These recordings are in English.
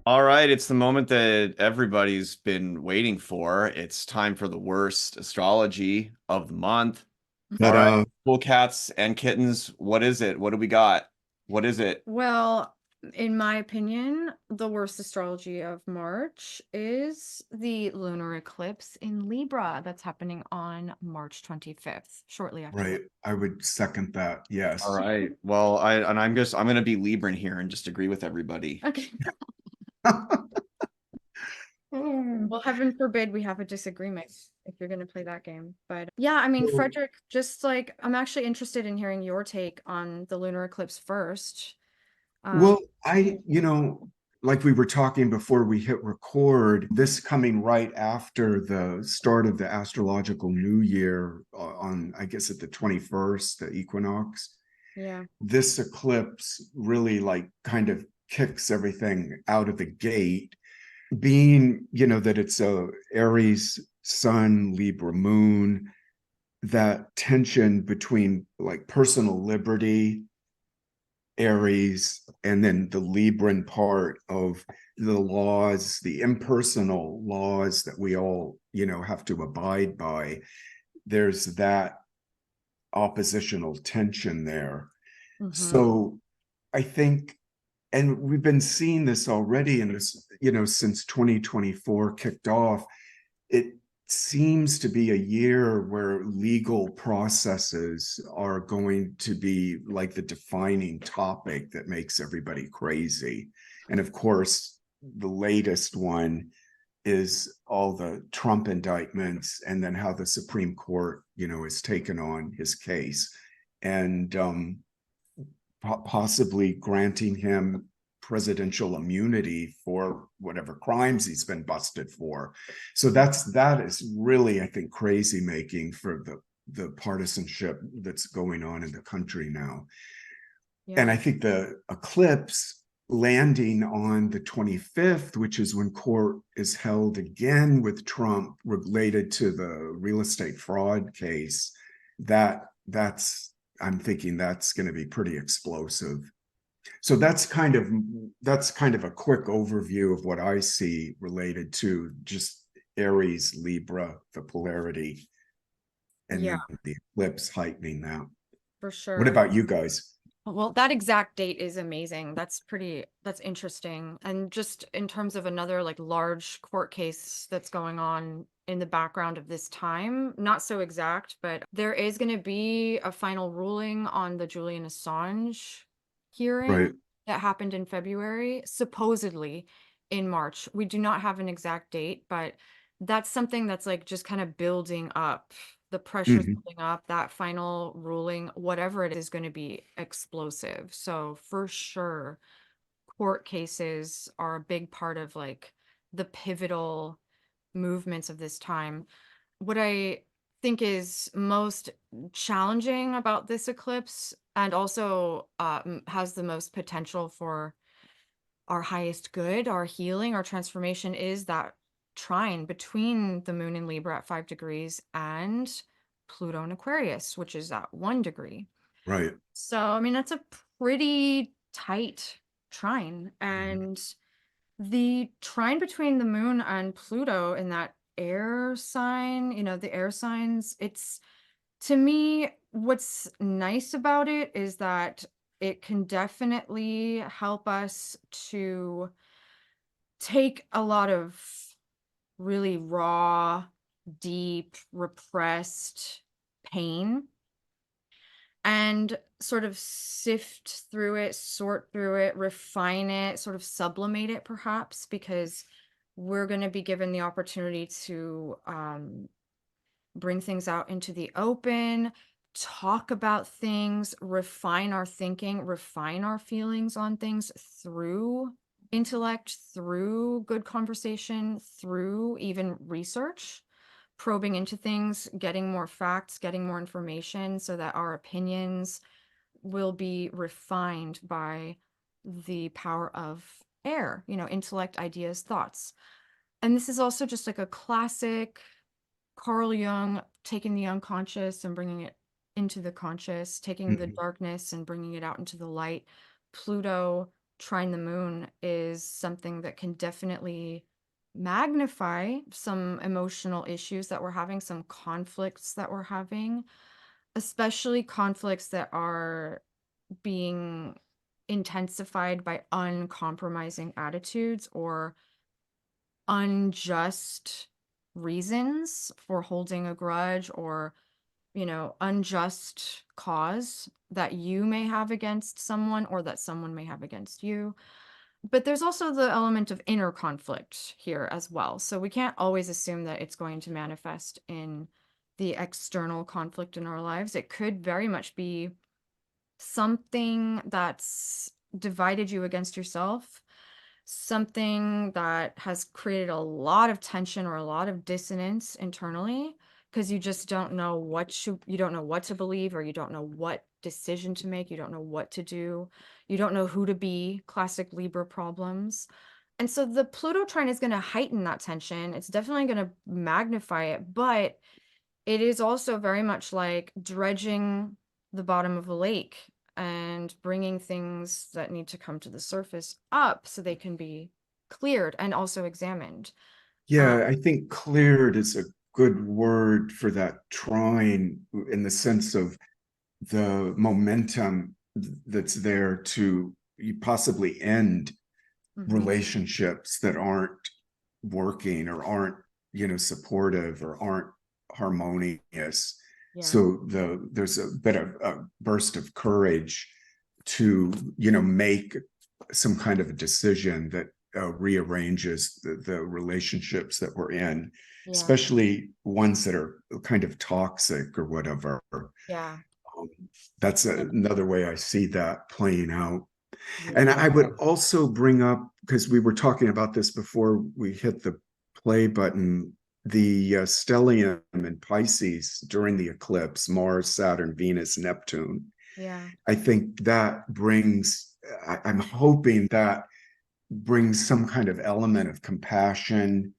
All right, it's the moment that everybody's been waiting for. It's time for the worst astrology of the month. All But right, cool cats and kittens, what is it? What do we got? What is it? Well, in my opinion, the worst astrology of March is the lunar eclipse in Libra that's happening on March 25th, shortly after that. right, I would second that. All Yes. right. Well, I'm gonna be Libran here and just agree with everybody. Okay. Well, heaven forbid we have a disagreement if you're going to play that game. But yeah, I mean, Well, Frederick, just like I'm actually interested in hearing your take on the lunar eclipse first. Um, well, like we were talking before we hit record, this coming right after the start of the astrological new year on, I guess, at the 21st, the equinox. yeah. This eclipse really like kind of kicks everything out of the gate, being, that it's a Aries sun, Libra moon, that tension between like personal liberty, Aries, and then the Libran part of the laws, the impersonal laws that we all, have to abide by. There's that oppositional tension there. Hmm. So I think, and we've been seeing this already in this, since 2024 kicked off, it seems to be a year where legal processes are going to be like the defining topic that makes everybody crazy. And of course, the latest one is all the Trump indictments and then how the Supreme Court, has taken on his case and possibly granting him presidential immunity for whatever crimes he's been busted for. So that is really, I think, crazy making for the partisanship that's going on in the country now. And Yeah. I think the eclipse landing on the 25th, which is when court is held again with Trump related to the real estate fraud case, that's I'm thinking that's going to be pretty explosive. So that's kind of a quick overview of what I see related to just Aries, Libra, the polarity, and Yeah, then the eclipse heightening that. for What sure. about you guys? Well, that exact date is amazing. That's interesting. And just in terms of another like large court case that's going on in the background of this time, not so exact, but there is going to be a final ruling on the Julian Assange hearing Right. that happened in February, supposedly in March. We do not have an exact date, but that's something that's like just kind of building up. The pressure's Mhm. building up. That final ruling, whatever it is going to be explosive. So for sure, court cases are a big part of like the pivotal movements of this time. What I think is most challenging about this eclipse and also has the most potential for our highest good, our healing, our transformation is that trine between the moon in Libra at 5 degrees and Pluto in Aquarius, which is at 1 degree. Right. So, I mean, that's a pretty tight trine. Mhm. And the trine between the moon and Pluto in that air sign, the air signs, it's to me, what's nice about it is that it can definitely help us to take a lot of really raw, deep, repressed pain and sort of sift through it, sort through it, refine it, sort of sublimate it perhaps, because we're going to be given the opportunity to bring things out into the open, talk about things, refine our thinking, refine our feelings on things through intellect, through good conversation, through even research, probing into things, getting more facts, getting more information so that our opinions will be refined by the power of air, intellect, ideas, thoughts. And this is also just like a classic Carl Jung taking the unconscious and bringing it into the conscious, taking the Mhm. darkness and bringing it out into the light. Pluto trine the moon is something that can definitely magnify some emotional issues that we're having, some conflicts that we're having, especially conflicts that are being intensified by uncompromising attitudes or unjust reasons for holding a grudge, or unjust cause that you may have against someone or that someone may have against you. But there's also the element of inner conflict here as well. So we can't always assume that it's going to manifest in the external conflict in our lives. It could very much be something that's divided you against yourself, something that has created a lot of tension or a lot of dissonance internally, because you just don't know you don't know what to believe, or you don't know what decision to make, you don't know what to do, you don't know who to be, classic Libra problems. And so the Pluto trine is going to heighten that tension. It's definitely going to magnify it, but it is also very much like dredging the bottom of a lake and bringing things that need to come to the surface up so they can be cleared and also examined. Yeah, I think cleared is a good word for that trine, in the sense of the momentum that's there to possibly end Mhm. relationships that aren't working or aren't, supportive or aren't harmonious. Yeah. So there's a bit of a burst of courage to, make some kind of a decision that rearranges the relationships that we're in, Yeah. especially ones that are kind of toxic or whatever. Yeah. Um, that's another way I see that playing out. And Yeah. I would also bring up, because we were talking about this before we hit the play button, the stellium in Pisces during the eclipse, Mars, Saturn, Venus, Neptune. Yeah. I think that brings, I'm hoping that brings some kind of element of compassion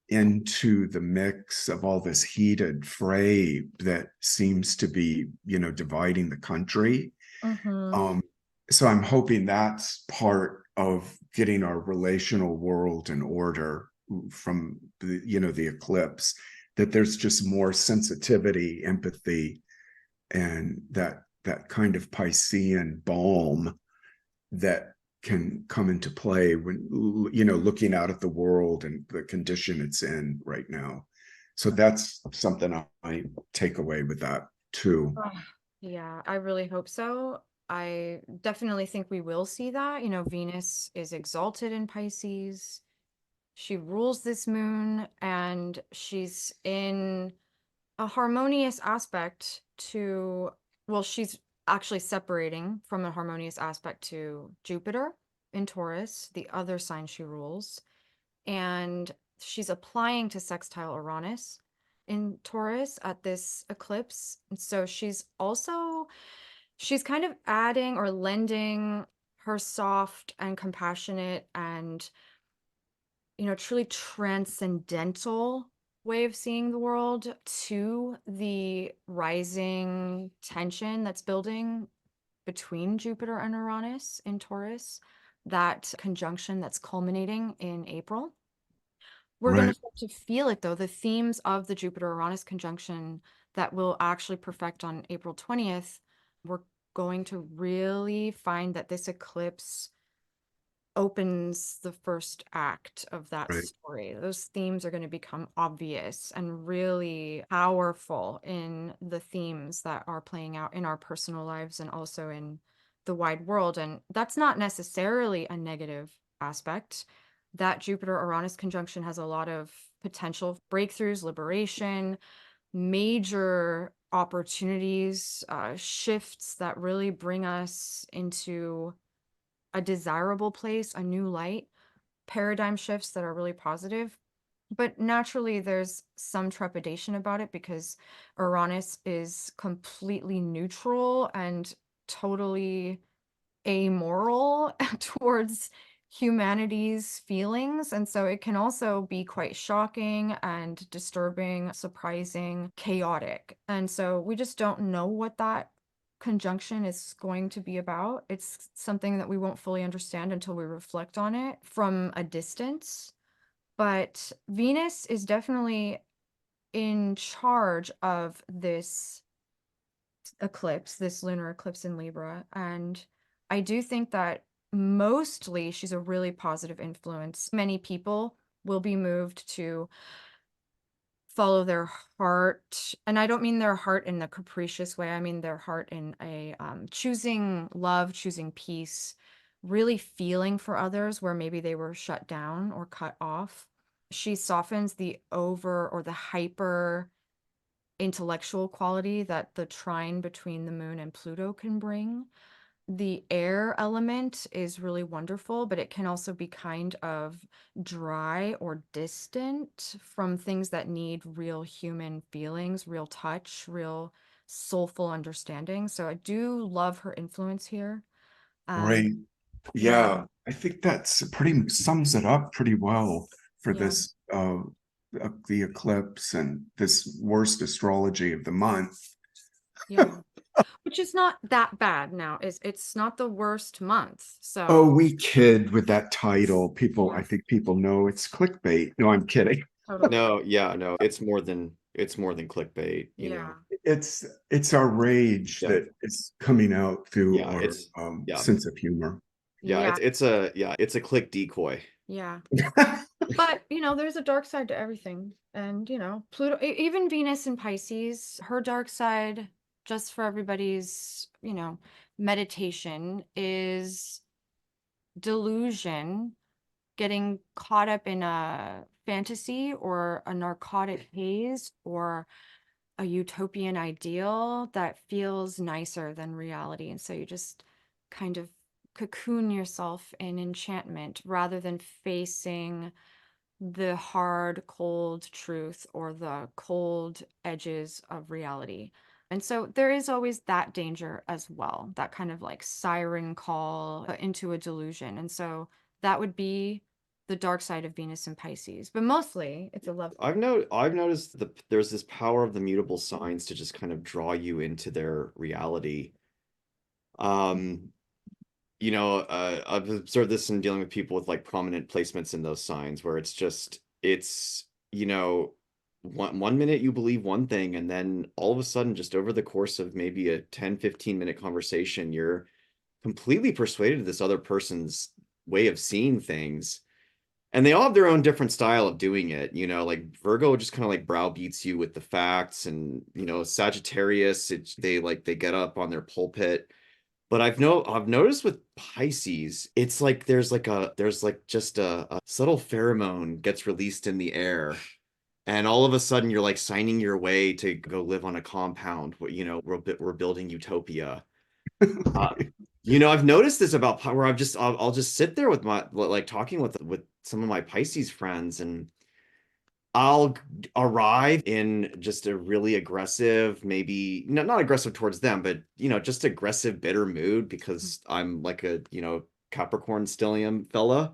into the mix of all this heated fray that seems to be, dividing the country. Mm-hmm. Um, so I'm hoping that's part of getting our relational world in order from the eclipse, that there's just more sensitivity, empathy, and that kind of Piscean balm that can come into play when looking out at the world and the condition it's in right now. So that's something I take away with that too. Oh, yeah, I really hope so. I definitely think we will see that. Venus is exalted in Pisces. She rules this moon, and she's in a harmonious aspect to, well, she's actually separating from a harmonious aspect to Jupiter in Taurus, the other sign she rules. And she's applying to sextile Uranus in Taurus at this eclipse. And so she's kind of adding or lending her soft and compassionate and truly transcendental way of seeing the world to the rising tension that's building between Jupiter and Uranus in Taurus, that conjunction that's culminating in April. We're going to Right. start to feel it though. The themes of the Jupiter Uranus conjunction that will actually perfect on April 20th, we're going to really find that this eclipse opens the first act of that Right. story. Those themes are going to become obvious and really powerful in the themes that are playing out in our personal lives and also in the wide world. And that's not necessarily a negative aspect. That Jupiter Uranus conjunction has a lot of potential breakthroughs, liberation, major opportunities, shifts that really bring us into a desirable place, a new light, paradigm shifts that are really positive. But naturally, there's some trepidation about it because Uranus is completely neutral and totally amoral towards humanity's feelings. And so it can also be quite shocking and disturbing, surprising, chaotic. And so we just don't know what that conjunction is going to be about. It's something that we won't fully understand until we reflect on it from a distance. But Venus is definitely in charge of this eclipse, this lunar eclipse in Libra. And I do think that mostly she's a really positive influence. Many people will be moved to follow their heart. And I don't mean their heart in the capricious way. I mean their heart in a choosing love, choosing peace, really feeling for others where maybe they were shut down or cut off. She softens the over or the hyper intellectual quality that the trine between the moon and Pluto can bring. The air element is really wonderful, but it can also be kind of dry or distant from things that need real human feelings, real touch, real soulful understanding. So I do love her influence here. Right. Yeah, Yeah, I think that's pretty sums it up pretty well for yeah, this the eclipse and this worst astrology of the month. yeah. Which is not that bad now. It's not the worst month. Oh, So we kid with that title. People, I yeah, think people know it's clickbait. No, I'm kidding. totally. No, yeah, no, it's more than clickbait, you Yeah. know. It's our rage Yeah. that is coming out through Yeah, our it's yeah. sense of humor. Yeah, Yeah. it's a click decoy. Yeah. But, there's a dark side to everything. And, Pluto, even Venus in Pisces, her dark side, just for everybody's, meditation, is delusion, getting caught up in a fantasy or a narcotic haze or a utopian ideal that feels nicer than reality. And so you just kind of cocoon yourself in enchantment rather than facing the hard, cold truth or the cold edges of reality. And so there is always that danger as well, that kind of like siren call into a delusion. And so that would be the dark side of Venus and Pisces. But mostly it's a love. I've noticed there's this power of the mutable signs to just kind of draw you into their reality. Um, I've observed this in dealing with people with like prominent placements in those signs where it's one minute you believe one thing and then all of a sudden just over the course of maybe a 10-15 minute conversation, you're completely persuaded of this other person's way of seeing things. And they all have their own different style of doing it. Like Virgo just kind of like browbeats you with the facts, and Sagittarius, they get up on their pulpit. But I've noticed with Pisces, it's like there's like just a subtle pheromone gets released in the air, and all of a sudden you're like signing your way to go live on a compound. We're building utopia. Uh, I've noticed this about where I'll just sit there with my like talking with some of my Pisces friends, and I'll arrive in just a really aggressive, maybe not aggressive towards them, but just aggressive, bitter mood because I'm like a Capricorn stellium fella.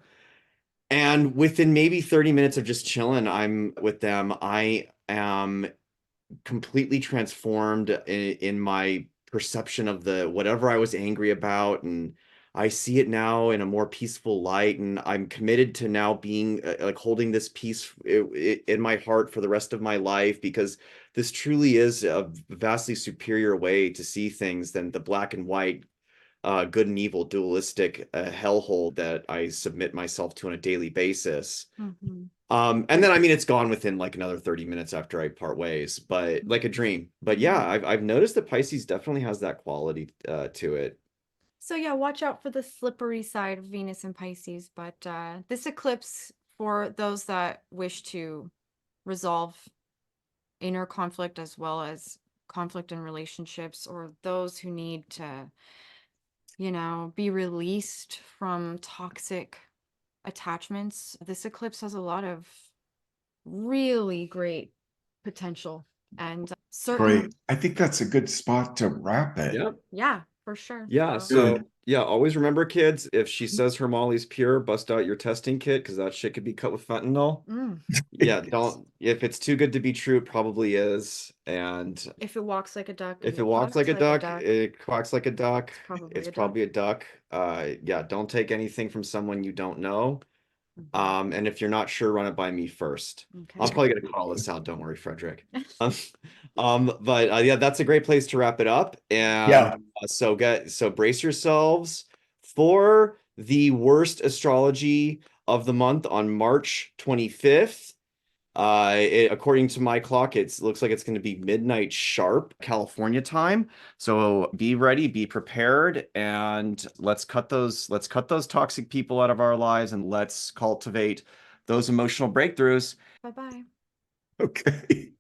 And within maybe 30 minutes of just chilling, I'm with them. I am completely transformed in my perception of the whatever I was angry about, and I see it now in a more peaceful light, and I'm committed to now being like holding this peace in my heart for the rest of my life, because this truly is a vastly superior way to see things than the black and white, good and evil dualistic hellhole that I submit myself to on a daily basis. Mhm. And then I mean it's gone within like another 30 minutes after I part ways, but like a dream. But yeah, I've noticed that Pisces definitely has that quality to it. So yeah, watch out for the slippery side of Venus and Pisces. But this eclipse, for those that wish to resolve inner conflict as well as conflict in relationships, or those who need to, be released from toxic attachments, this eclipse has a lot of really great potential and certain. Great. I think that's a good spot to wrap it. Yeah. Yeah. for sure. Yeah, So, so yeah, always remember, kids, if she says her Molly's pure, bust out your testing kit because that shit could be cut with fentanyl. mm, Yeah, don't, if it's too good to be true, it probably is. And if it walks like a duck and if it it walks like quacks a like a duck, duck, it quacks like a duck, it's probably it's a duck. probably a duck. Yeah, don't take anything from someone you don't know. And if you're not sure, run it by me first. Okay. I'm probably gonna call this out. Don't worry, Frederick. But yeah, that's a great place to wrap it up. And Yeah. so brace yourselves for the worst astrology of the month on March 25th. According to my clock, it looks like it's going to be midnight sharp California time. So be ready, be prepared, and let's cut those toxic people out of our lives and let's cultivate those emotional breakthroughs. Bye bye. Okay.